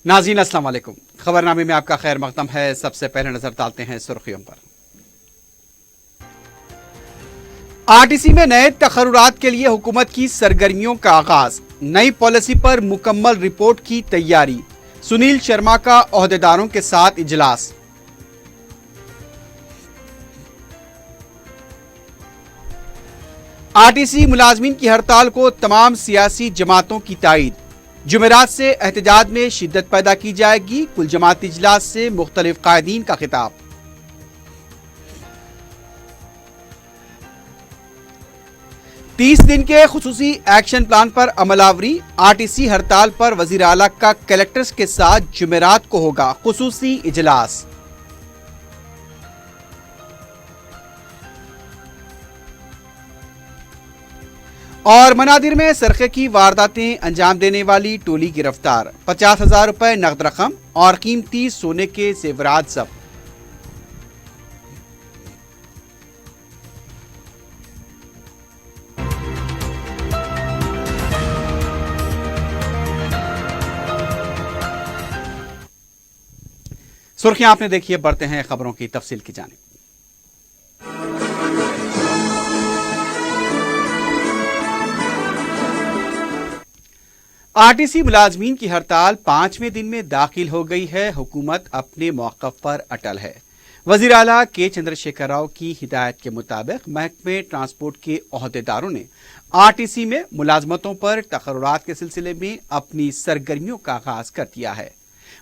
नाज़रीन अस्सलाम वालेकुम। खबरनामे में आपका खैर मकदम है। सबसे पहले नजर डालते हैं सुर्खियों पर। आरटीसी में नए तकर्रुरात के लिए हुकूमत की सरगर्मियों का आगाज। नई पॉलिसी पर मुकम्मल रिपोर्ट की तैयारी। सुनील शर्मा का ओहदेदारों के साथ इजलास। आरटीसी मुलाजमीन की हड़ताल को तमाम सियासी जमातों की तायीद। जुमेरात से एहतजाज में शिद्दत पैदा की जाएगी। कुल जमात इजलास से मुख्तलिफ कायदीन का खिताब। तीस दिन के खुसूसी एक्शन प्लान पर अमलावरी। आरटीसी हड़ताल पर वजीर आला का कलेक्टर्स के साथ जुमेरात को होगा खुसूसी इजलास। और मनादिर में सरखे की वारदातें अंजाम देने वाली टोली गिरफ्तार। 50,000 रुपए नकद रकम और कीमती सोने के जेवरात जब्त। सुर्खियां आपने देखी है, बढ़ते हैं खबरों की तफसील की जानिब। आरटीसी मुलाजमीन की हड़ताल 5वें दिन में दाखिल हो गई है। हुकूमत अपने मौक़िफ़ पर अटल है। वज़ीर आला के चंद्रशेखर राव की हिदायत के मुताबिक महकमे ट्रांसपोर्ट के ओहदेदारों ने आरटीसी में मुलाजमतों पर तकर्रुरात के सिलसिले में अपनी सरगर्मियों का आगाज कर दिया है।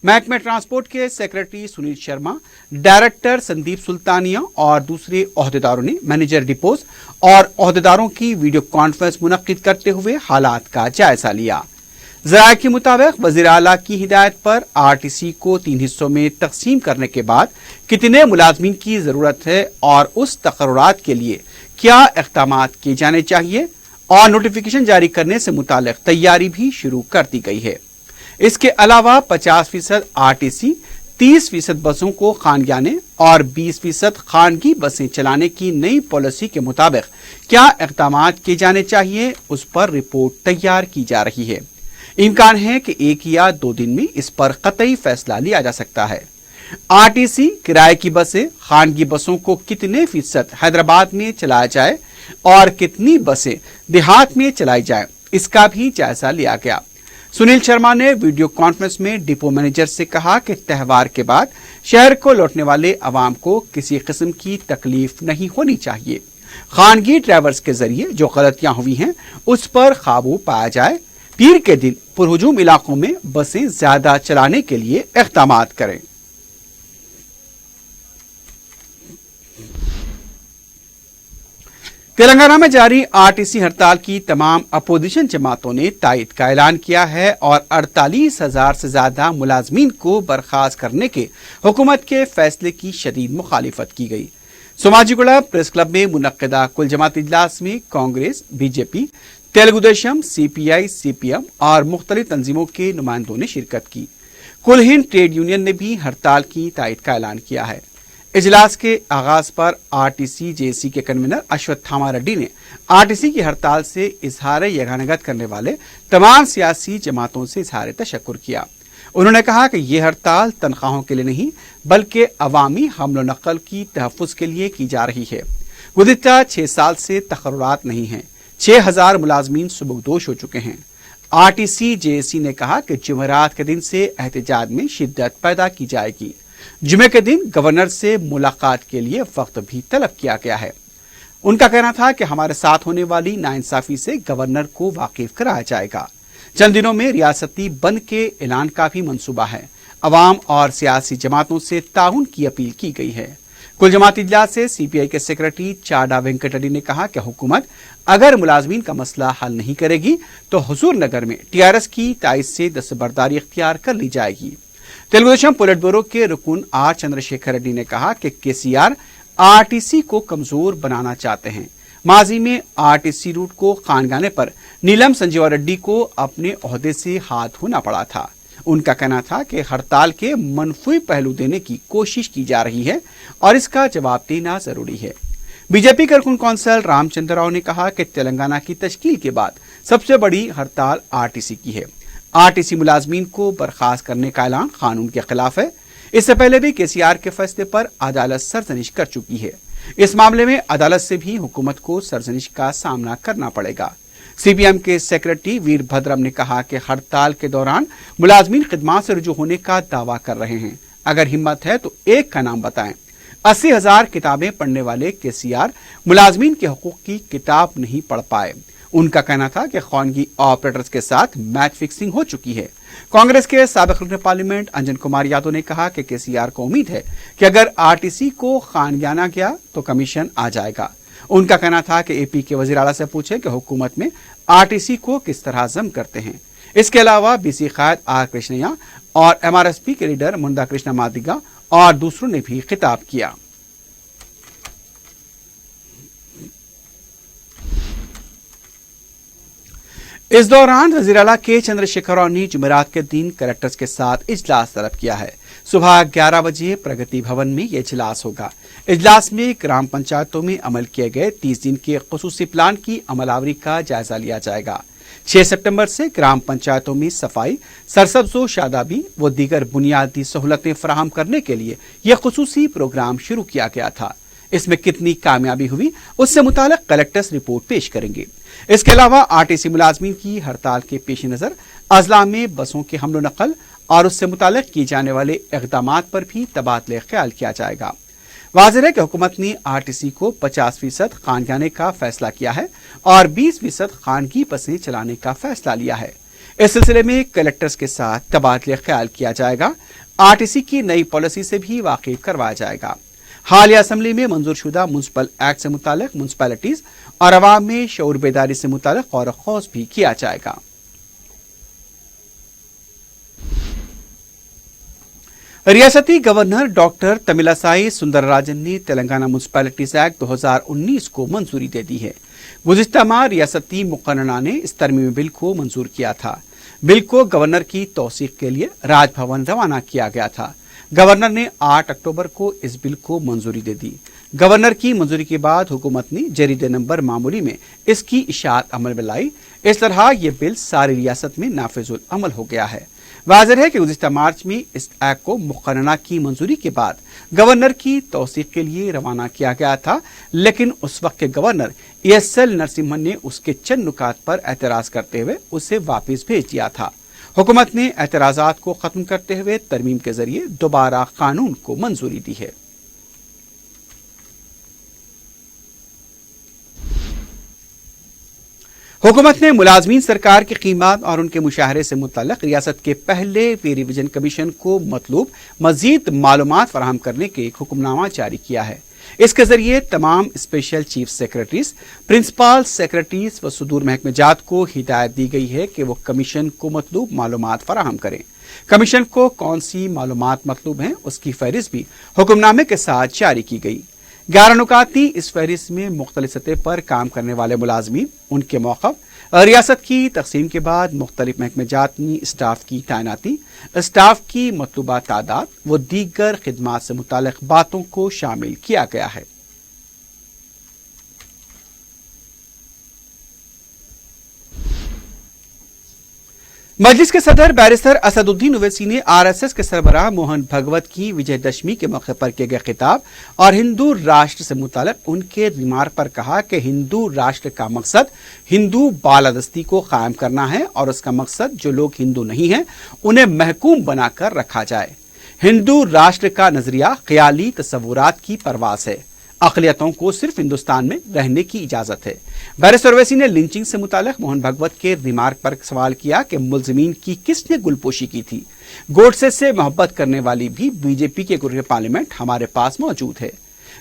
महकमे ट्रांसपोर्ट के सेक्रेटरी सुनील शर्मा, डायरेक्टर संदीप सुल्तानिया और दूसरे ओहदेदारों ने मैनेजर डिपोज और ओहदेदारों की वीडियो कॉन्फ्रेंस मुनक्किद करते हुए हालात का जायजा लिया। ज़राए के मुताबिक वज़ीर आला की हिदायत पर आरटीसी को 3 हिस्सों में तकसीम करने के बाद कितने मुलाजमीन की जरूरत है और उस तकर्रुरात के लिए क्या इक़दाम किए जाने चाहिए और नोटिफिकेशन जारी करने से मुतालिक तैयारी भी शुरू कर दी गई है। इसके अलावा 50% आरटीसी, 30% बसों को खानगियाने और 20% खानगी बसें चलाने की नई पॉलिसी के मुताबिक क्या इक़दाम किए जाने चाहिए, उस पर रिपोर्ट तैयार की जा रही है। इम्कान है कि 1 या 2 दिन में इस पर कतई फैसला लिया जा सकता है। आरटीसी किराए की बसें, खानगी बसों को कितने फीसद हैदराबाद में चलाया जाए और कितनी बसें देहात में चलाई जाए, इसका भी जायजा लिया गया। सुनील शर्मा ने वीडियो कॉन्फ्रेंस में डिपो मैनेजर से कहा कि त्योहार के बाद शहर को लौटने वाले अवाम को किसी किस्म की तकलीफ नहीं होनी चाहिए। खानगी ड्राइवर्स के जरिए जो गलतियां हुई हैं उस पर काबू पाया जाए। पीर के दिन पुरहुजूम इलाकों में बसें ज्यादा चलाने के लिए इक़दाम करें। तेलंगाना में जारी आरटीसी हड़ताल की तमाम अपोजिशन जमातों ने तायद का ऐलान किया है और 48,000 से ज्यादा मुलाजमीन को बर्खास्त करने के हुकूमत के फैसले की शदीद मुखालिफत की गई। सोमाजिगुड़ा प्रेस क्लब में मुनक्किदा कुल जमात इजलास में Congress, BJP, Telugu Desam, CPI, CPM और मुख्तलिफ तंजीमों के नुमाइंदों ने शिरकत की। कुल हिंद ट्रेड यूनियन ने भी हड़ताल की तायद का ऐलान किया है। इजलास के आगाज पर आरटीसी जेएसी के कन्वीनर अश्वत्थामा रेड्डी ने आरटीसी की हड़ताल से इजहार यगानगत करने वाले तमाम सियासी जमातों से इजहार तशक्कुर किया। उन्होंने कहा कि यह हड़ताल तनख्वाहों के लिए नहीं बल्कि अवामी हमलो नकल की तहफ़्फ़ुज़ के लिए की जा रही है। गुज़िश्ता 6 साल से तकर्रुरात नहीं है। 6,000 मुलाजमीन सुबुकदोश हो चुके हैं। आरटीसी जेएसी ने कहा कि जुमेरात के दिन से एहतजाज में शिद्दत पैदा की जाएगी। जुमे के दिन गवर्नर से मुलाकात के लिए वक्त भी तलब किया गया है। उनका कहना था कि हमारे साथ होने वाली नाइंसाफी से गवर्नर को वाकिफ कराया जाएगा। चंद दिनों में रियासती बंद के ऐलान का भी मंसूबा है। अवाम और सियासी जमातों से ताउन की अपील की गई है। कुल जमात इजलास से सीपीआई के सेक्रेटरी चाडा वेंकट रेड्डी ने कहा कि हुकूमत अगर मुलाजमीन का मसला हल नहीं करेगी तो हुजूर नगर में टीआरएस की तायद से दस्तबरदारी इख्तियार कर ली जाएगी। तेलुगु देशम पोलिट ब्यूरो के रुकन आर चंद्रशेखर रेड्डी ने कहा कि केसीआर आरटीसी को कमजोर बनाना चाहते हैं। माजी में आरटीसी रूट को खानगाने पर नीलम संजीवा रेड्डी को अपने ओहदे से हाथ धोना पड़ा था। उनका कहना था कि हड़ताल के मनफी पहलू देने की कोशिश की जा रही है और इसका जवाब देना जरूरी है। बीजेपी के रुकन कौंसल रामचंद्र राव ने कहा कि तेलंगाना की तश्कील के बाद सबसे बड़ी हड़ताल आरटीसी की है। आरटीसी मुलाजमीन को बर्खास्त करने का ऐलान कानून के खिलाफ है। इससे पहले भी केसीआर के फैसले पर अदालत सरजनिश कर चुकी है। इस मामले में अदालत से भी हुकूमत को सरजनिश का सामना करना पड़ेगा। सीपीएम के सेक्रेटरी वीरभद्रम ने कहा कि हड़ताल के दौरान मुलाजमीन खिदमात से रुजू होने का दावा कर रहे हैं। अगर हिम्मत है तो एक का नाम बताएं। 80,000 किताबें पढ़ने वाले केसीआर मुलाजमीन के हकूक की किताब नहीं पढ़ पाए। उनका कहना था कि खानगी ऑपरेटर्स के साथ मैच फिक्सिंग हो चुकी है। कांग्रेस के साबिक रुकन पार्लियामेंट अंजन कुमार यादव ने कहा कि केसीआर को उम्मीद है कि अगर आरटीसी को खानगियाना गया तो कमीशन आ जाएगा। उनका कहना था कि एपी के वजीर आला से पूछे कि हुकूमत में आरटीसी को किस तरह जम करते हैं। इसके अलावा बीसी कायद आर कृष्णैया और एमआरएसपी के लीडर मुंडा कृष्णा मादिगा और दूसरों ने भी खिताब किया। इस दौरान वजीर आला के चंद्रशेखर राव ने जुमेरात के दिन कलेक्टर्स के साथ इजलास तलब किया है। सुबह 11 बजे प्रगति भवन में यह इजलास होगा। इजलास में ग्राम पंचायतों में अमल किए गए 30 दिन के खुसूसी प्लान की अमलावरी का जायजा लिया जाएगा। 6 सितंबर से ग्राम पंचायतों में सफाई, सरसब्जो शादाबी व दीगर बुनियादी सहूलतें फराहम करने के लिए यह खुसूसी प्रोग्राम शुरू किया गया था। इसमें कितनी कामयाबी हुई उससे मुताल्लिक कलेक्टर्स रिपोर्ट पेश करेंगे। इसके अलावा आरटीसी मुलाजमीन की हड़ताल के पेश नजर अजला में बसों के हमलो नकल और उससे मुताल्लिक किए जाने वाले इक़दामात पर भी तबादले ख्याल किया जाएगा। वाज़ेह है कि हुकूमत ने आरटीसी को 50% खानगियाने का फैसला किया है और 20% खानगी बसें चलाने का फैसला लिया है। इस सिलसिले में कलेक्टर्स के साथ तबादले ख्याल किया जाएगा। आरटीसी की नई पॉलिसी से भी वाकिफ करवाया जाएगा। हालिया असेंबली में मंजूर शुदा म्युनिसिपल एक्ट से मुतालिक म्युनिसिपैलिटीज और अवाम में शऊर बेदारी से मुतालिक गौर खौज भी किया जाएगा। रियासती गवर्नर डॉक्टर तमिलसाई सुंदरराजन ने तेलंगाना म्युनिसिपैलिटीज एक्ट 2019 को मंजूरी दे दी है। गुज़िश्ता माह रियासती मुक़र्ररा ने इस तरमीमी बिल को मंजूर किया था। बिल को गवर्नर की तौसीक के लिए राजभवन रवाना किया गया था। गवर्नर ने 8 अक्टूबर को इस बिल को मंजूरी दे दी। गवर्नर की मंजूरी के बाद हुकूमत ने जरीदे नंबर मामूली में इसकी इशाअत अमल में लाई। इस तरह यह बिल सारी रियासत में नाफिजुल अमल हो गया है। वाज़ेह है कि गुज़िश्ता मार्च में इस एक्ट को मुक़र्ररा की मंजूरी के बाद गवर्नर की तौसीक के लिए रवाना किया गया था, लेकिन उस वक्त के गवर्नर ESL नरसिम्हन ने उसके चंद नुकात पर एतराज करते हुए उसे वापस भेज दिया था। हुकूमत ने एतराजात को खत्म करते हुए तरमीम के जरिए दोबारा कानून को मंजूरी दी है। हुकूमत ने मुलाजमीन सरकार की कीमत और उनके मुशाहरे से मुतल्लिक रियासत के पहले पे रिवीजन कमीशन को मतलूब मजीद मालूमात फराहम करने के एक हुक्मनामा जारी किया है। इसके जरिए तमाम special chief secretaries, principal secretaries व सुदूर महकमे जात को हिदायत दी गई है कि वो कमीशन को मतलूब मालूमात फराहम करें। कमीशन को कौन सी मालूमात मतलूब हैं उसकी फहरिस्त भी हुक्मनामे के साथ जारी की गई। 11 नुकात थी। इस फहरिस्त में मुख्तलिफ सतह पर काम करने वाले मुलाजमीन, उनके मौक़िफ़, रियासत की तकसीम के बाद मुख्तलिफ महकमे जाती स्टाफ की तैनाती, स्टाफ की मतलूबा तादाद व दीगर खिदमात से मुताल्लिक़ बातों को शामिल किया गया है। मजलिस के सदर बैरिस्टर असदुद्दीन ओवैसी ने RSS के सरबराह मोहन भगवत की विजयदशमी के मौके पर किए गए खिताब और हिंदू राष्ट्र से मुताल्लिक़ उनके रिमार्क पर कहा कि हिंदू राष्ट्र का मकसद हिंदू बालादस्ती को कायम करना है और उसका मकसद जो लोग हिंदू नहीं हैं उन्हें महकूम बनाकर रखा जाए। हिंदू राष्ट्र का नजरिया ख्याली तसव्वुरात की परवास है। अक़लियतों को सिर्फ हिंदुस्तान में रहने की इजाजत है। बैरिस्टर ओवैसी ने लिंचिंग से मुताल्लिक़ मोहन भगवत के रिमार्क पर सवाल किया कि मुल्ज़िमीन की किसने गुलपोशी की थी। गोडसे से मोहब्बत करने वाली भी बीजेपी के रुकन पार्लियामेंट हमारे पास मौजूद है।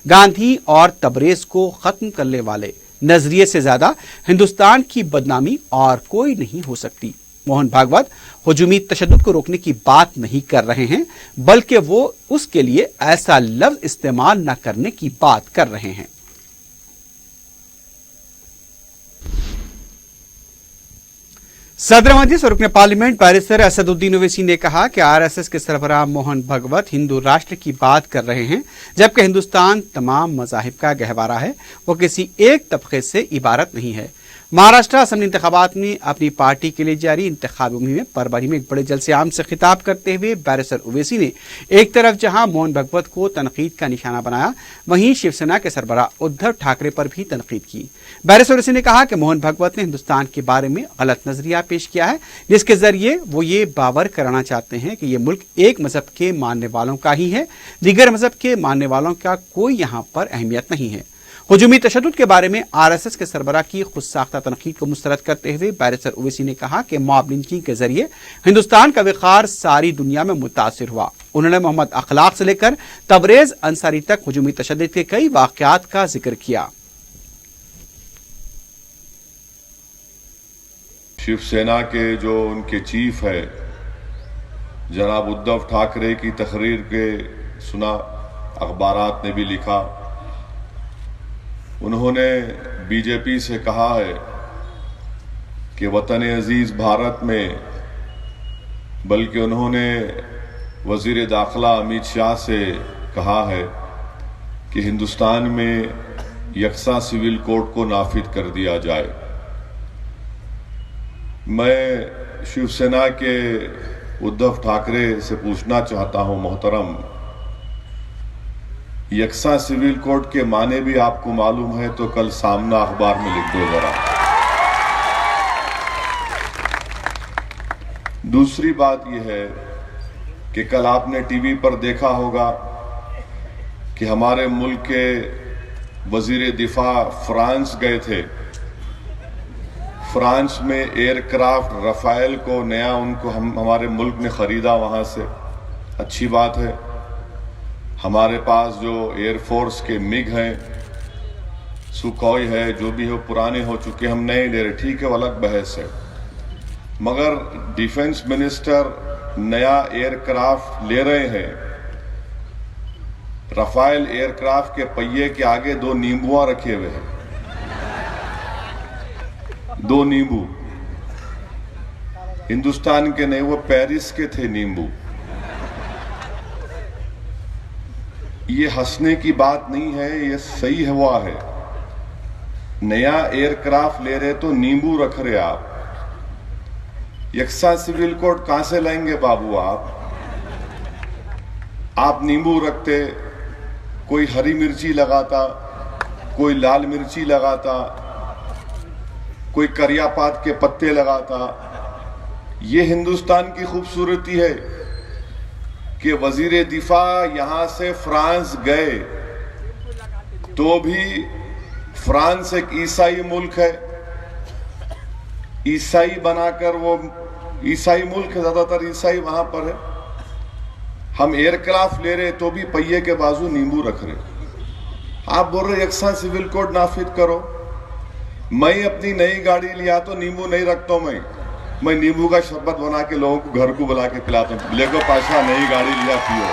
गांधी और तबरेज को खत्म करने वाले नजरिए से ज्यादा हिंदुस्तान की बदनामी और कोई नहीं हो सकती। मोहन भागवत हुजूमी तशद्दुद को रोकने की बात नहीं कर रहे हैं, बल्कि वो उसके लिए ऐसा लफ्ज इस्तेमाल न करने की बात कर रहे हैं। सदर मजलिस और रुकन पार्लियामेंट बैरिस्टर असदुद्दीन ओवैसी ने कहा कि RSS के सरबराह मोहन भगवत हिंदू राष्ट्र की बात कर रहे हैं, जबकि हिंदुस्तान तमाम मज़ाहिब का गहवारा है, वो किसी एक तबके से इबारत नहीं है। महाराष्ट्र असम्बली इंतखाबात में अपनी पार्टी के लिए जारी इंतखाबी मुहिम में परभणी में एक बड़े जलसे आम से खिताब करते हुए बैरिस्टर ओवैसी ने एक तरफ जहां मोहन भागवत को तनकीद का निशाना बनाया, वहीं शिवसेना के सरबराह उद्धव ठाकरे पर भी तनकीद की। बैरिस्टर ओवैसी ने कहा कि मोहन भागवत ने हिंदुस्तान के बारे में गलत नजरिया पेश किया है, जिसके जरिए वो ये बावर कराना चाहते हैं कि ये मुल्क एक मजहब के मानने वालों का ही है, दीगर मजहब के मानने वालों का कोई यहाँ पर अहमियत नहीं है। हुजूमी तशद्दुद के बारे में आरएसएस के सरबराह की खुद साख्ता तनकीद को मुस्तरद करते हुए बैरिस्टर ओवैसी ने कहा कि मॉब लिंचिंग के जरिए हिंदुस्तान का वक़ार सारी दुनिया में मुतासिर हुआ। उन्होंने मोहम्मद अखलाक से लेकर तबरेज अंसारी तक हुजूमी तशद्दुद के कई वाक़यात का जिक्र किया। शिवसेना के जो उनके चीफ है जनाब उद्धव ठाकरे की तकरीर के सुना, अखबारात ने भी लिखा, उन्होंने बीजेपी से कहा है कि वतन अजीज भारत में, बल्कि उन्होंने वजीर दाखिला अमित शाह से कहा है कि हिंदुस्तान में यकसा सिविल कोड को नाफिज कर दिया जाए। मैं शिवसेना के उद्धव ठाकरे से पूछना चाहता हूं, मोहतरम, यकसा सिविल कोड के माने भी आपको मालूम है तो कल सामना अखबार में लिख दो जरा। दूसरी बात यह है कि कल आपने टीवी पर देखा होगा कि हमारे मुल्क के वजीर दिफा फ्रांस गए थे। फ्रांस में एयरक्राफ्ट रफाइल को नया उनको हमारे मुल्क ने खरीदा, वहां से अच्छी बात है। हमारे पास जो एयरफोर्स के मिग हैं, सुखोई है, जो भी हो, पुराने हो चुके, हम नए ले रहे, ठीक है, वो अलग बहस है। मगर डिफेंस मिनिस्टर नया एयरक्राफ्ट ले रहे हैं, रफाइल एयरक्राफ्ट के पहिए के आगे दो नींबुआ रखे हुए हैं, दो नींबू। हिंदुस्तान के नहीं, वो पेरिस के थे नींबू। ये हंसने की बात नहीं है, ये सही हुआ है। नया एयरक्राफ्ट ले रहे तो नींबू रख रहे आप। यकसा सिविल कोड कहां से लाएंगे बाबू आप नींबू रखते, कोई हरी मिर्ची लगाता, कोई लाल मिर्ची लगाता, कोई करियापात के पत्ते लगाता। ये हिंदुस्तान की खूबसूरती है कि वजीर दिफा यहां से फ्रांस गए तो भी फ्रांस एक ईसाई मुल्क है, ईसाई बनाकर वो ईसाई मुल्क है, ज्यादातर ईसाई वहां पर है। हम एयरक्राफ्ट ले रहे तो भी पहिए के बाजू नींबू रख रहे। आप बोल रहे यकसा सिविल कोड नाफिज करो। मैं अपनी नई गाड़ी लिया तो नींबू नहीं रखता हूं, मैं नींबू का शरबत बना के लोगों को घर को बुला के पिलाता हूं। लेको पाशा, नई गाड़ी लिया, पियो।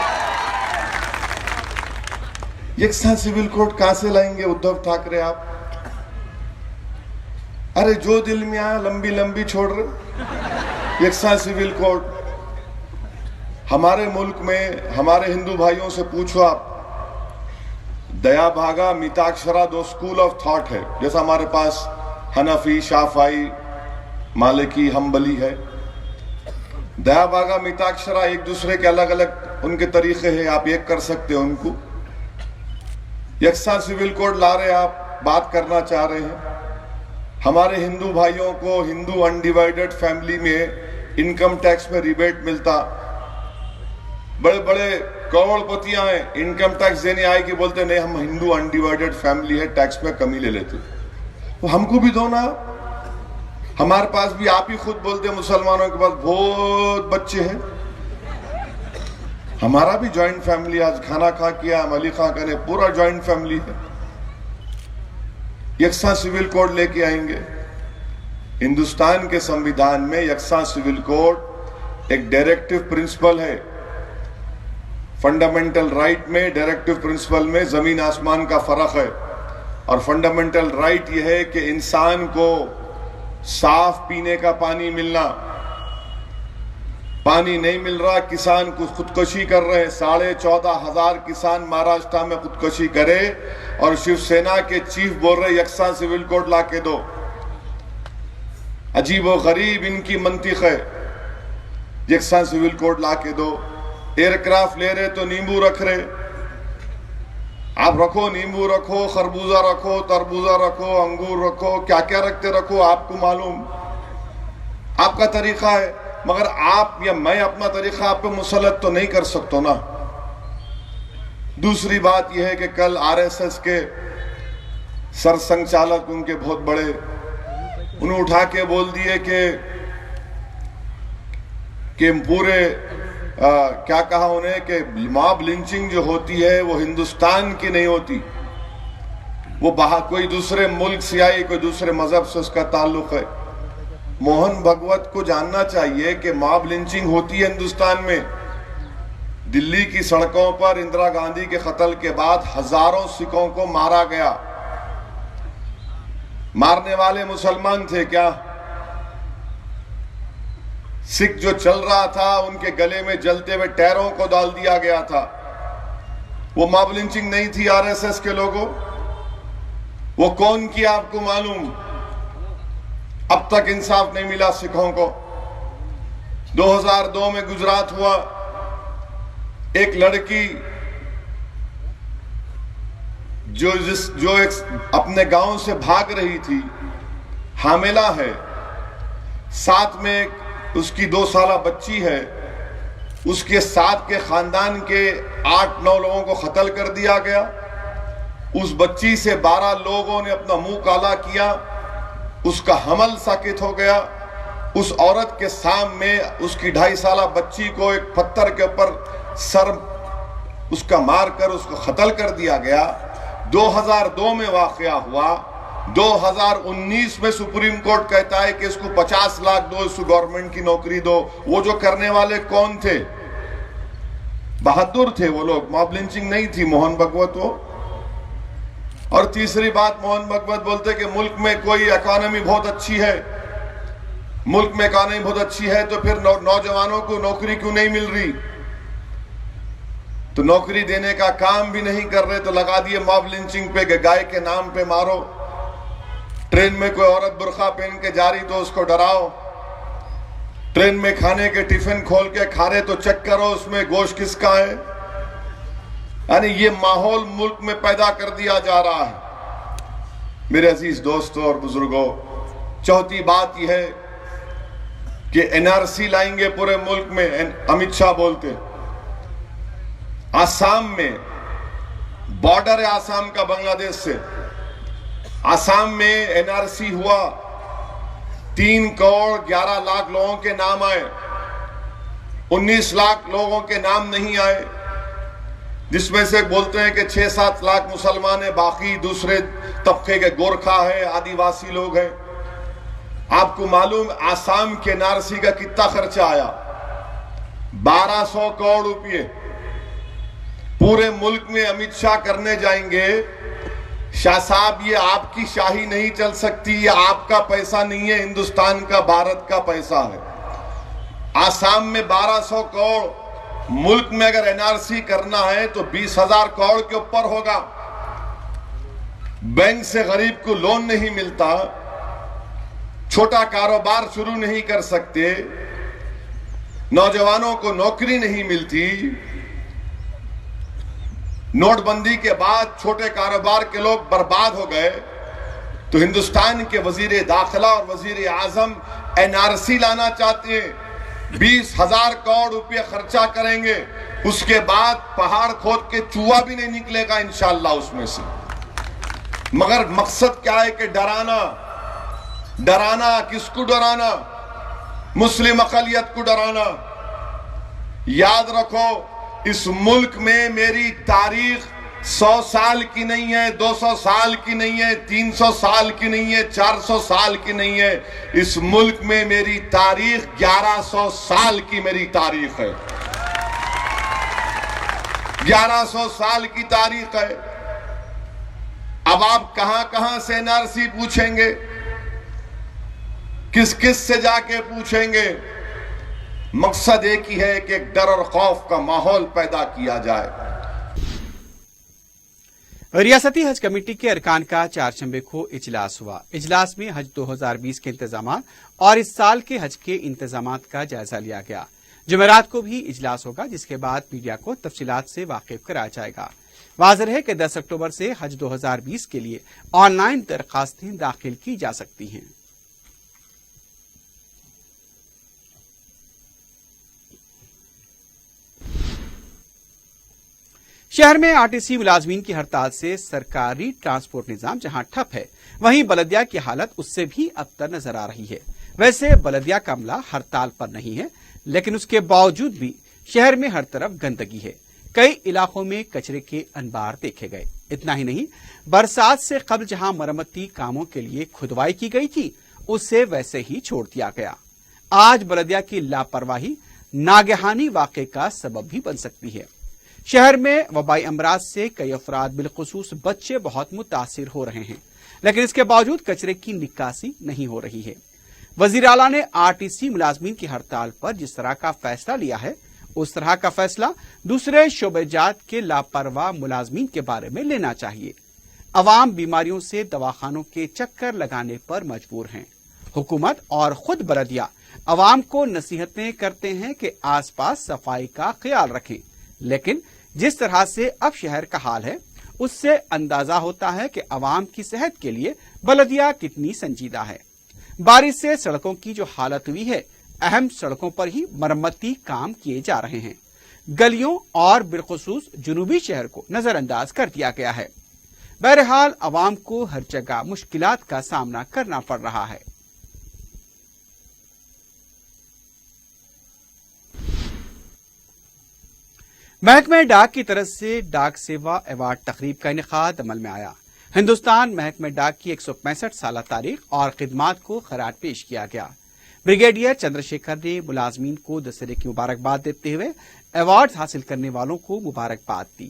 यकसा सिविल कोड कहां से लाएंगे उद्धव ठाकरे आप? अरे जो दिल में आया लंबी लंबी छोड़ रहे। यकसा सिविल कोड हमारे मुल्क में हमारे हिंदू भाइयों से पूछो आप, दया भागा मिताक्षरा दो स्कूल ऑफ थॉट है। जैसा हमारे पास हनफी, शाफाई, मालिकी, हम्बली है। दया भागा मिताक्षरा एक दूसरे के अलग अलग उनके तरीके हैं, आप एक कर सकते हो उनको। यकसा सिविल कोड ला रहे आप, बात करना चाह रहे हैं। हमारे हिंदू भाइयों को हिंदू अनडिवाइडेड फैमिली में इनकम टैक्स में रिबेट मिलता। बड़े बड़े करोड़पतियां हैं, इनकम टैक्स देने आएगी, बोलते नहीं हम हिंदू अनडिवाइडेड फैमिली है, टैक्स में कमी ले लेते। तो हमको भी दो ना। हमारे पास भी, आप ही खुद बोलते मुसलमानों के पास बहुत बच्चे हैं। हमारा भी जॉइंट फैमिली, आज खाना खा किया, अली खां करे, पूरा जॉइंट फैमिली है। यकसा सिविल कोड लेके आएंगे। हिंदुस्तान के संविधान में यकसा सिविल कोड एक डायरेक्टिव प्रिंसिपल है। फंडामेंटल राइट में, डायरेक्टिव प्रिंसिपल में जमीन आसमान का फर्क है। और फंडामेंटल राइट यह है कि इंसान को साफ पीने का पानी मिलना, पानी नहीं मिल रहा, किसान को खुदकुशी कर रहे हैं। 14,500 किसान महाराष्ट्र में खुदकुशी करे और शिवसेना के चीफ बोल रहे यकसा सिविल कोड ला के दो। عجیب و غریب ان کی منطق ہے. یکساں سول کوڈ لا کے دو. ایئر کرافٹ لے رہے تو نیمبو رکھ رہے. آپ رکھو نیمبو رکھو, خربوزہ رکھو, تربوزہ رکھو, انگور رکھو, کیا کیا رکھتے رکھو, آپ کو معلوم, آپ کا طریقہ ہے. مگر آپ یا میں اپنا طریقہ آپ پہ مسلط تو نہیں کر سکتا نا. دوسری بات یہ ہے کہ کل RSS کے سرسنگ چالک ان کے بہت بڑے, انہوں اٹھا کے بول دیے کہ پورے کیا کہا انہیں کہ ماب لنچنگ جو ہوتی ہے وہ ہندوستان کی نہیں ہوتی, وہ کوئی دوسرے ملک سے آئی, کوئی دوسرے مذہب سے اس کا تعلق ہے. موہن بھگوت کو جاننا چاہیے کہ ماب لنچنگ ہوتی ہے ہندوستان میں. دلی کی سڑکوں پر اندرا گاندھی کے قتل کے بعد ہزاروں سکھوں کو مارا گیا. مارنے والے مسلمان تھے کیا؟ سکھ جو چل رہا تھا ان کے گلے میں جلتے ہوئے ٹیروں کو ڈال دیا گیا تھا. وہ ماب لنچنگ نہیں تھی RSS کے لوگوں؟ وہ کون کی آپ کو معلوم؟ اب تک انصاف نہیں ملا سکھوں کو. 2002 میں گجرات ہوا, ایک لڑکی جو اپنے گاؤں سے بھاگ رہی تھی, حاملہ ہے, ساتھ میں اس کی 2 سالہ بچی ہے, اس کے ساتھ کے خاندان کے 8-9 لوگوں کو قتل کر دیا گیا. اس بچی سے 12 لوگوں نے اپنا منہ کالا کیا, اس کا حمل ساکت ہو گیا. اس عورت کے سامنے اس کی 2.5 سالہ بچی کو ایک پتھر کے اوپر سر اس کا مار کر اس کو قتل کر دیا گیا. 2002 میں واقعہ ہوا. 2019 میں سپریم کورٹ کہتا ہے کہ اس کو 50 لاکھ دو, اس کو گورنمنٹ کی نوکری دو. وہ جو کرنے والے کون تھے؟ بہادر تھے وہ لوگ, ماب لنچنگ نہیں تھی. موہن بھگوت وہ. اور تیسری بات, موہن بھگوت بولتے کہ ملک میں کوئی اکانومی بہت اچھی ہے, ملک میں اکانومی بہت اچھی ہے تو پھر نوجوانوں کو نوکری کیوں نہیں مل رہی؟ تو نوکری دینے کا کام بھی نہیں کر رہے تو لگا دیے ماب لنچنگ پہ کہ گائے کے نام پہ مارو. ٹرین میں کوئی عورت برقع پہن کے جا رہی تو اس کو ڈراؤ. ٹرین میں کھانے کے ٹفن کھول کے کھا رہے تو چیک کرو اس میں گوشت کس کا ہے. یعنی یہ ماحول ملک میں پیدا کر دیا جا رہا ہے. میرے عزیز دوستوں اور بزرگوں, چوتھی بات یہ ہے کہ NRC لائیں گے پورے ملک میں. امت شاہ بولتے آسام میں, بارڈر ہے آسام کا بنگلہ دیش سے, آسام میں NRC ہوا, 3 کروڑ 11 لاکھ لوگوں کے نام آئے, 19 لاکھ لوگوں کے نام نہیں آئے, جس میں سے بولتے ہیں کہ 6-7 لاکھ مسلمان ہیں, باقی دوسرے طبقے کے گورکھا ہے, آدیواسی لوگ ہیں. آپ کو معلوم آسام کے NRC کا کتنا خرچہ آیا؟ 1200 کروڑ روپے. پورے ملک میں امت شاہ کرنے جائیں گے. شاہ صاحب یہ آپ کی شاہی نہیں چل سکتی, یہ آپ کا پیسہ نہیں ہے, ہندوستان کا, بھارت کا پیسہ ہے. آسام میں 1200 کروڑ, ملک میں اگر NRC کرنا ہے تو 20,000 کروڑ کے اوپر ہوگا. بینک سے غریب کو لون نہیں ملتا, چھوٹا کاروبار شروع نہیں کر سکتے, نوجوانوں کو نوکری نہیں ملتی. نوٹ بندی کے بعد چھوٹے کاروبار کے لوگ برباد ہو گئے. تو ہندوستان کے وزیر داخلہ اور وزیر اعظم NRC لانا چاہتے ہیں, 20,000 کروڑ روپے خرچہ کریں گے, اس کے بعد پہاڑ کھود کے چوہا بھی نہیں نکلے گا انشاءاللہ اس میں سے. مگر مقصد کیا ہے کہ ڈرانا. ڈرانا کس کو ڈرانا؟ مسلم اقلیت کو ڈرانا. یاد رکھو اس ملک میں میری تاریخ 100 سال کی نہیں ہے, 200 سال کی نہیں ہے, 300 سال کی نہیں ہے, 400 سال کی نہیں ہے. اس ملک میں میری تاریخ 1100 سال کی میری تاریخ ہے. 1100 سال کی تاریخ ہے. اب آپ کہاں کہاں سے NRC پوچھیں گے, کس کس سے جا کے پوچھیں گے؟ مقصد ایک ہی ہے کہ ایک ڈر اور خوف کا ماحول پیدا کیا جائے. ریاستی حج کمیٹی کے ارکان کا چہارشنبے کو اجلاس ہوا۔ اجلاس میں حج 2020 کے انتظامات اور اس سال کے حج کے انتظامات کا جائزہ لیا گیا۔ جمعرات کو بھی اجلاس ہوگا، جس کے بعد میڈیا کو تفصیلات سے واقف کرایا جائے گا۔ واضح ہے کہ 10 اکتوبر سے حج 2020 کے لیے آن لائن درخواستیں داخل کی جا سکتی ہیں۔ شہر میں آرٹیسی ملازمین کی ہڑتال سے سرکاری ٹرانسپورٹ نظام جہاں ٹھپ ہے، وہیں بلدیہ کی حالت اس سے بھی ابتر نظر آ رہی ہے۔ ویسے بلدیہ کا عملہ ہڑتال پر نہیں ہے، لیکن اس کے باوجود بھی شہر میں ہر طرف گندگی ہے۔ کئی علاقوں میں کچرے کے انبار دیکھے گئے۔ اتنا ہی نہیں، برسات سے قبل جہاں مرمتی کاموں کے لیے کھدوائی کی گئی تھی، اسے ویسے ہی چھوڑ دیا گیا۔ آج بلدیہ کی لاپرواہی ناگہانی واقعے کا سبب بھی بن سکتی ہے۔ شہر میں وبائی امراض سے کئی افراد بالخصوص بچے بہت متاثر ہو رہے ہیں، لیکن اس کے باوجود کچرے کی نکاسی نہیں ہو رہی ہے۔ وزیر اعلیٰ نے آرٹیسی ملازمین کی ہڑتال پر جس طرح کا فیصلہ لیا ہے، اس طرح کا فیصلہ دوسرے شعبے جات کے لاپرواہ ملازمین کے بارے میں لینا چاہیے۔ عوام بیماریوں سے دواخانوں کے چکر لگانے پر مجبور ہیں۔ حکومت اور خود بلدیہ عوام کو نصیحتیں کرتے ہیں کہ آس پاس صفائی کا خیال رکھیں، لیکن جس طرح سے اب شہر کا حال ہے، اس سے اندازہ ہوتا ہے کہ عوام کی صحت کے لیے بلدیہ کتنی سنجیدہ ہے۔ بارش سے سڑکوں کی جو حالت ہوئی ہے، اہم سڑکوں پر ہی مرمتی کام کیے جا رہے ہیں۔ گلیوں اور بالخصوص جنوبی شہر کو نظر انداز کر دیا گیا ہے۔ بہرحال عوام کو ہر جگہ مشکلات کا سامنا کرنا پڑ رہا ہے۔ محکمہ ڈاک کی طرف سے ڈاک سیوا ایوارڈ تقریب کا انعقاد عمل میں آیا۔ ہندوستان محکمہ ڈاک کی 165 سالہ تاریخ اور خدمات کو خراج پیش کیا گیا۔ بریگیڈیئر چندر شیکھر نے ملازمین کو دسہرے کی مبارکباد دیتے ہوئے ایوارڈ حاصل کرنے والوں کو مبارکباد دی۔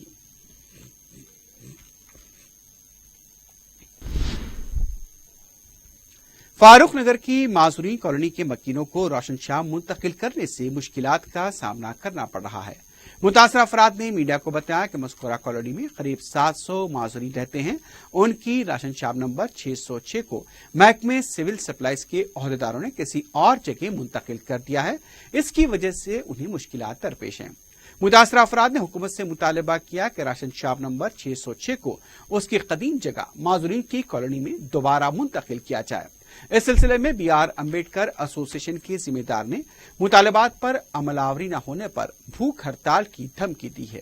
فاروق نگر کی معذورین کالونی کے مکینوں کو روشن شام منتقل کرنے سے مشکلات کا سامنا کرنا پڑ رہا ہے۔ متاثرہ افراد نے میڈیا کو بتایا کہ مذکورہ کالونی میں قریب 700 معذورین رہتے ہیں۔ ان کی راشن شاپ نمبر 606 کو محکمہ سول سپلائز کے عہدیداروں نے کسی اور جگہ منتقل کر دیا ہے۔ اس کی وجہ سے انہیں مشکلات درپیش ہیں۔ متاثرہ افراد نے حکومت سے مطالبہ کیا کہ راشن شاپ نمبر 606 کو اس کی قدیم جگہ معذورین کی کالونی میں دوبارہ منتقل کیا جائے۔ اس سلسلے میں بی آر امبیڈکر ایسوسی ایشن کے ذمہ دار نے مطالبات پر عمل آوری نہ ہونے پر بھوک ہڑتال کی دھمکی دی ہے۔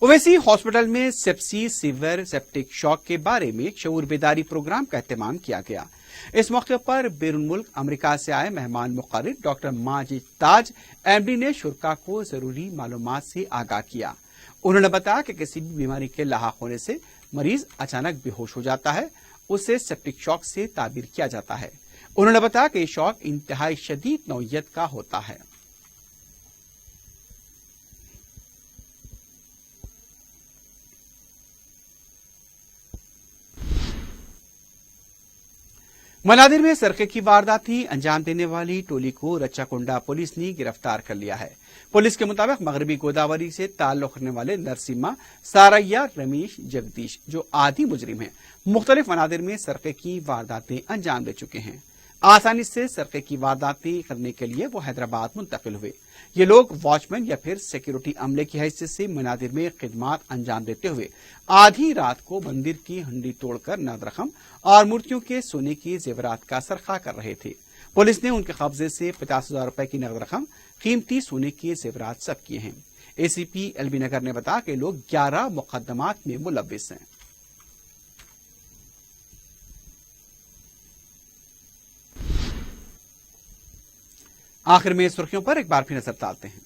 اویسی ہاسپٹل میں سیپسی سیور سیپٹک شاک کے بارے میں شعور بیداری پروگرام کا اہتمام کیا گیا۔ اس موقع پر بیرون ملک امریکہ سے آئے مہمان مقرر ڈاکٹر ماجد تاج ایم ڈی نے شرکاء کو ضروری معلومات سے آگاہ کیا۔ انہوں نے بتایا کہ کسی بھی بیماری کے لاحق ہونے سے مریض اچانک بے ہوش ہو جاتا ہے، اسے سیپٹک شاک سے تعبیر کیا جاتا ہے۔ انہوں نے بتایا کہ یہ شاک انتہائی شدید نوعیت کا ہوتا ہے۔ منادر میں سرقے کی وارداتی انجام دینے والی ٹولی کو رچا کنڈا پولیس نے گرفتار کر لیا ہے۔ پولیس کے مطابق مغربی گوداوری سے تعلق رکھنے والے نرسیما، ساریا، رمیش، جگدیش جو عادی مجرم ہیں، مختلف منادر میں سرقے کی وارداتیں انجام دے چکے ہیں۔ آسانی سے سرقے کی وارداتیں کرنے کے لیے وہ حیدرآباد منتقل ہوئے۔ یہ لوگ واچ مین یا پھر سیکورٹی عملے کی حیثیت سے منادر میں خدمات انجام دیتے ہوئے آدھی رات کو مندر کی ہنڈی توڑ کر نقد رقم اور مورتیوں کے سونے کے زیورات کا سرقہ کر رہے تھے۔ پولیس نے ان کے قبضے سے 50,000 روپے کی نقد رقم، قیمتی سونے کے زیورات ضبط کیے ہیں۔ اے سی پی ایل بی نگر نے بتایا کہ لوگ 11 مقدمات میں ملوث ہیں۔ آخر میں سرخیوں پر ایک بار پھر نظر ڈالتے ہیں۔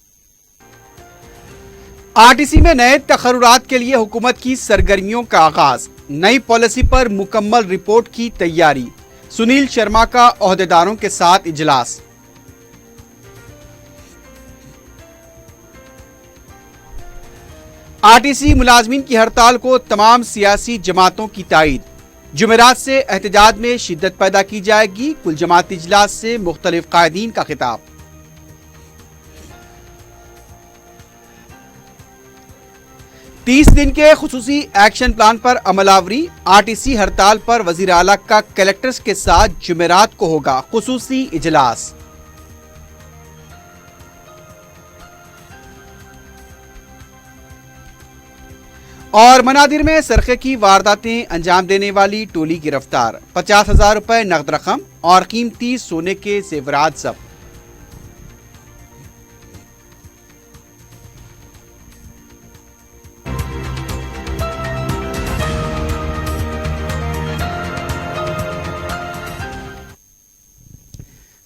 آر ٹی سی میں نئے تقررات کے لیے حکومت کی سرگرمیوں کا آغاز، نئی پالیسی پر مکمل رپورٹ کی تیاری، سنیل شرما کا عہدیداروں کے ساتھ اجلاس۔ آر ٹی سی ملازمین کی ہڑتال کو تمام سیاسی جماعتوں کی تائید، جمعرات سے احتجاج میں شدت پیدا کی جائے گی، کل جماعتی اجلاس سے مختلف قائدین کا خطاب۔ 30 दिन के खुसूसी एक्शन प्लान पर अमलावरी। आरटीसी हड़ताल पर वजीर आला का कलेक्टर्स के साथ जुमेरात को होगा खुसूसी इजलास। और मनादिर में सरखे की वारदातें अंजाम देने वाली टोली गिरफ्तार। 50,000 रुपए नकद रकम और कीमती सोने के जेवरात जब्त।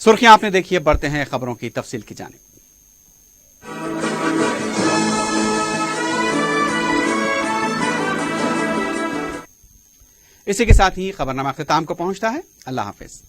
सुर्खियां आपने देखी है, बढ़ते हैं खबरों की तफसील की जानिब। इसी के साथ ही खबरनामा ख़िताम को पहुंचता है। अल्लाह हाफिज।